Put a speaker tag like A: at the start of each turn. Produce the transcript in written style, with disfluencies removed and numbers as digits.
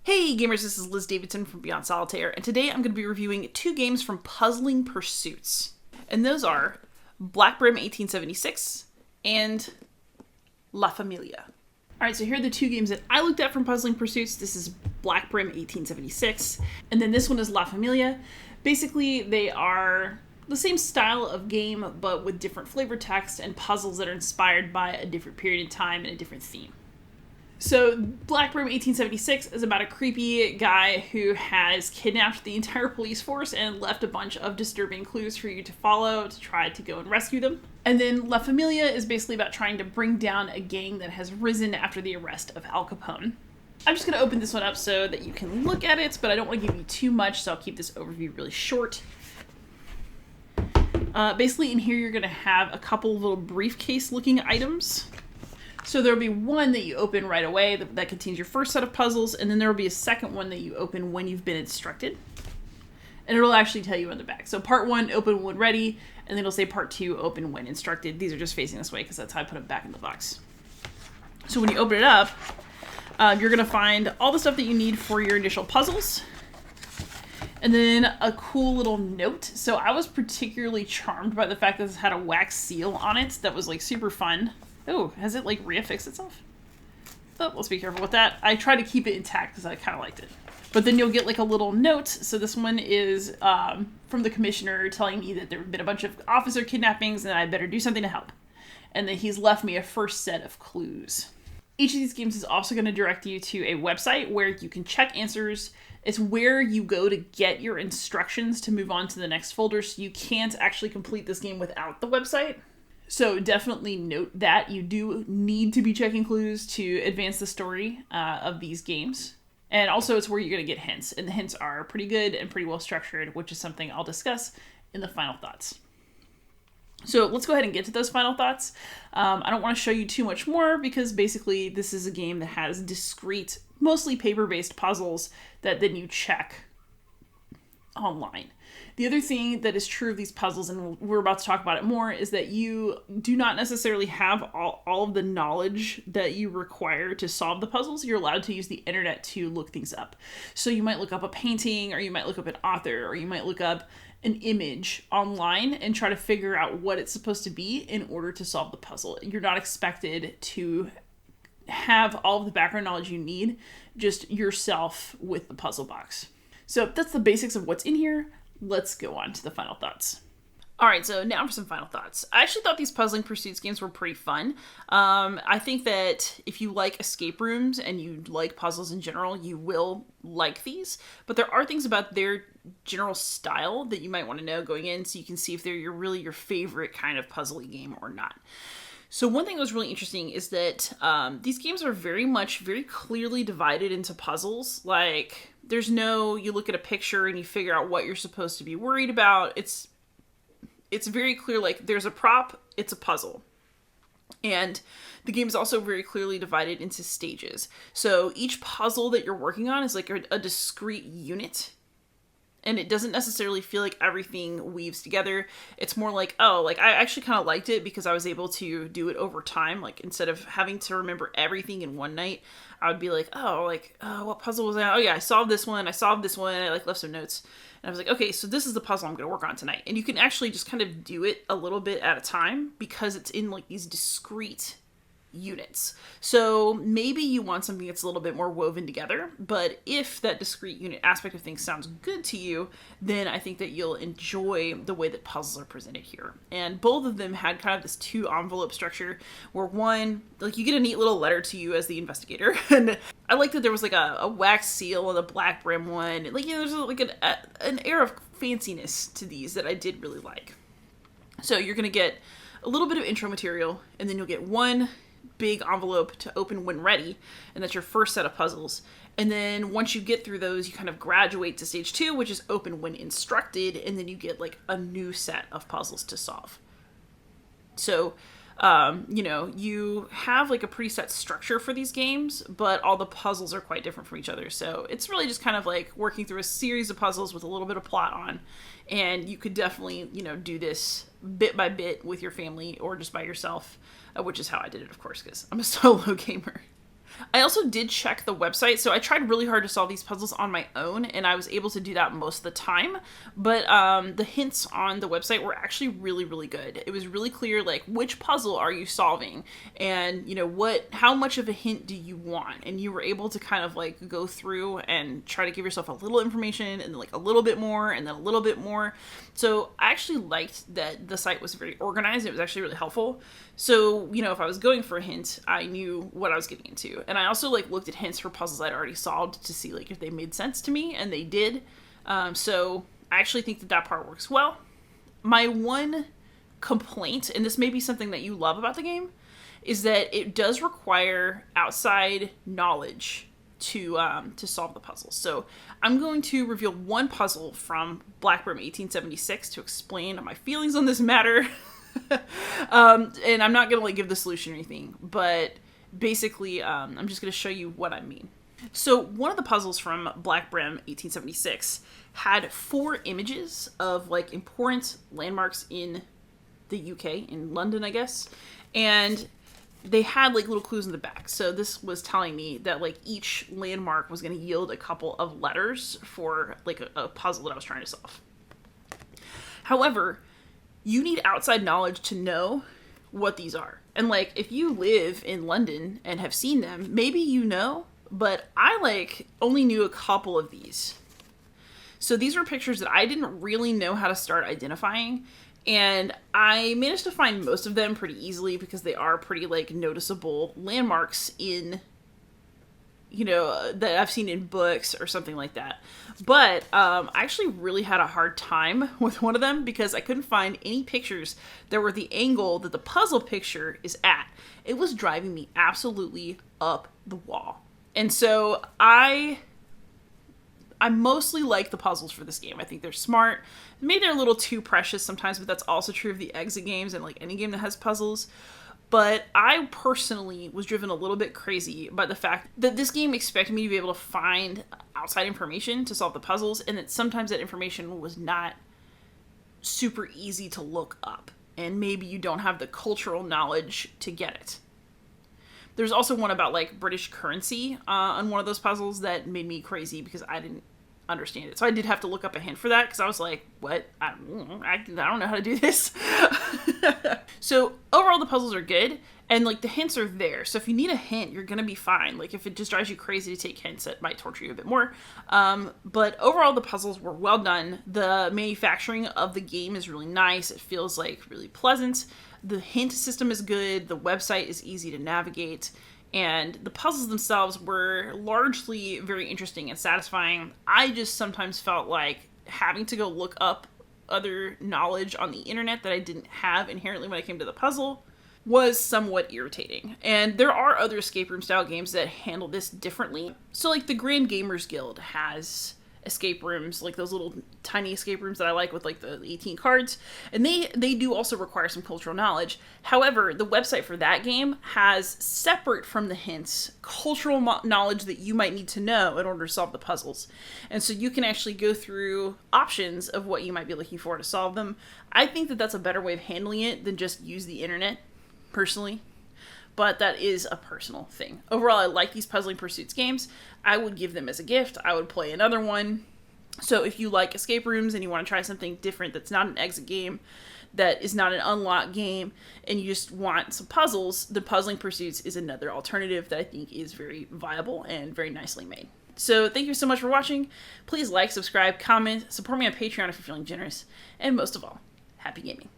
A: Hey gamers, this is Liz Davidson from Beyond Solitaire, and today I'm going to be reviewing two games from Puzzling Pursuits. And those are Black Brim 1876 and La Familia. Alright, so here are the two games that I looked at from Puzzling Pursuits. This is Black Brim 1876, and then this one is La Familia. Basically, they are the same style of game, but with different flavor text and puzzles that are inspired by a different period in time and a different theme. So, Black Brim 1876 is about a creepy guy who has kidnapped the entire police force and left a bunch of disturbing clues for you to follow to try to go and rescue them. And then La Familia is basically about trying to bring down a gang that has risen after the arrest of Al Capone. I'm just going to open this one up so that you can look at it, but I don't want to give you too much, so I'll keep this overview really short. Basically, in here you're going to have a couple little briefcase-looking items. So there will be one that you open right away that contains your first set of puzzles, and then there will be a second one that you open when you've been instructed. And it'll actually tell you on the back. So part 1, open when ready, and then it'll say part 2, open when instructed. These are just facing this way because that's how I put them back in the box. So when you open it up, you're going to find all the stuff that you need for your initial puzzles. And then a cool little note. So I was particularly charmed by the fact that this had a wax seal on it that was like super fun. Oh, has it like reaffixed itself? Oh, let's be careful with that. I try to keep it intact because I kind of liked it. But then you'll get like a little note. So this one is from the commissioner telling me that there have been a bunch of officer kidnappings and I better do something to help. And that he's left me a first set of clues. Each of these games is also going to direct you to a website where you can check answers. It's where you go to get your instructions to move on to the next folder. So you can't actually complete this game without the website. So definitely note that you do need to be checking clues to advance the story of these games. And also it's where you're going to get hints. And the hints are pretty good and pretty well structured, which is something I'll discuss in the final thoughts. So let's go ahead and get to those final thoughts. I don't want to show you too much more because basically this is a game that has discrete, mostly paper-based puzzles that then you check online. The other thing that is true of these puzzles, and we're about to talk about it more, is that you do not necessarily have all of the knowledge that you require to solve the puzzles. You're allowed to use the internet to look things up. So you might look up a painting, or you might look up an author, or you might look up an image online and try to figure out what it's supposed to be in order to solve the puzzle. You're not expected to have all of the background knowledge you need, just yourself with the puzzle box. So that's the basics of what's in here. Let's go on to the final thoughts. Alright, so now for some final thoughts. I actually thought these Puzzling Pursuits games were pretty fun. I think that if you like escape rooms and you like puzzles in general, you will like these. But there are things about their general style that you might want to know going in so you can see if they're really your favorite kind of puzzly game or not. So one thing that was really interesting is that these games are very clearly divided into puzzles. Like, there's no, you look at a picture and you figure out what you're supposed to be worried about. It's very clear, like, there's a prop, it's a puzzle. And the game is also very clearly divided into stages. So each puzzle that you're working on is like a discrete unit. And it doesn't necessarily feel like everything weaves together. It's more like, oh, like I actually kind of liked it because I was able to do it over time. Like instead of having to remember everything in one night, I would be like, what puzzle was that? Oh yeah, I solved this one. I like left some notes. And I was like, okay, so this is the puzzle I'm going to work on tonight. And you can actually just kind of do it a little bit at a time because it's in like these discrete units. So maybe you want something that's a little bit more woven together, but if that discrete unit aspect of things sounds good to you, then I think that you'll enjoy the way that puzzles are presented here. And both of them had kind of this 2 envelope structure where one, like you get a neat little letter to you as the investigator. And I like that there was like a wax seal on the Black Brim one. And like, there's like an air of fanciness to these that I did really like. So you're going to get a little bit of intro material, and then you'll get one big envelope to open when ready, and that's your first set of puzzles. And then once you get through those, you kind of graduate to stage 2, which is open when instructed, and then you get like a new set of puzzles to solve. So you have like a preset structure for these games, but all the puzzles are quite different from each other. So it's really just kind of like working through a series of puzzles with a little bit of plot on. And you could definitely, do this bit by bit with your family or just by yourself, which is how I did it, of course, because I'm a solo gamer. I also did check the website, so I tried really hard to solve these puzzles on my own, and I was able to do that most of the time. But the hints on the website were actually really, really good. It was really clear, like, which puzzle are you solving, and, you know, how much of a hint do you want? And you were able to kind of, like, go through and try to give yourself a little information, and, like, a little bit more, and then a little bit more. So I actually liked that the site was very organized. It was actually really helpful. So, you know, if I was going for a hint, I knew what I was getting into. And I also, like, looked at hints for puzzles I'd already solved to see, like, if they made sense to me, and they did. So I actually think that that part works well. My one complaint, and this may be something that you love about the game, is that it does require outside knowledge to solve the puzzle. So I'm going to reveal one puzzle from Black Brim 1876 to explain my feelings on this matter. And I'm not going to, like, give the solution or anything, but basically, I'm just going to show you what I mean. So one of the puzzles from Black Brim 1876 had 4 images of, like, important landmarks in the UK, in London, I guess, and they had, like, little clues in the back. So this was telling me that, like, each landmark was going to yield a couple of letters for, like, a puzzle that I was trying to solve. However, you need outside knowledge to know what these are. And, like, if you live in London and have seen them, maybe you know, but I, like, only knew a couple of these. So these were pictures that I didn't really know how to start identifying, and I managed to find most of them pretty easily because they are pretty, like, noticeable landmarks in, you know, that I've seen in books or something like that. But I actually really had a hard time with one of them because I couldn't find any pictures that were the angle that the puzzle picture is at. It was driving me absolutely up the wall. And so I mostly like the puzzles for this game. I think they're smart. Maybe they're a little too precious sometimes, but that's also true of the exit games and, like, any game that has puzzles. But I personally was driven a little bit crazy by the fact that this game expected me to be able to find outside information to solve the puzzles, and that sometimes that information was not super easy to look up, and maybe you don't have the cultural knowledge to get it. There's also one about, like, British currency on one of those puzzles that made me crazy because I didn't understand it. So I did have to look up a hint for that because I was like, what? I don't know how to do this. So overall, the puzzles are good, and, like, the hints are there. So if you need a hint, you're going to be fine. Like, if it just drives you crazy to take hints, it might torture you a bit more. But overall, the puzzles were well done. The manufacturing of the game is really nice. It feels, like, really pleasant. The hint system is good. The website is easy to navigate. And the puzzles themselves were largely very interesting and satisfying. I just sometimes felt like having to go look up other knowledge on the internet that I didn't have inherently when I came to the puzzle was somewhat irritating. And there are other escape room style games that handle this differently. So, like, the Grand Gamers Guild has escape rooms, like those little tiny escape rooms that I like with, like, the 18 cards, and they do also require some cultural knowledge. However, the website for that game has, separate from the hints, cultural knowledge that you might need to know in order to solve the puzzles. And so you can actually go through options of what you might be looking for to solve them. I think that that's a better way of handling it than just use the internet, personally. But that is a personal thing. Overall, I like these Puzzling Pursuits games. I would give them as a gift. I would play another one. So if you like escape rooms and you want to try something different that's not an exit game, that is not an unlock game, and you just want some puzzles, the Puzzling Pursuits is another alternative that I think is very viable and very nicely made. So thank you so much for watching. Please like, subscribe, comment, support me on Patreon if you're feeling generous, and most of all, happy gaming.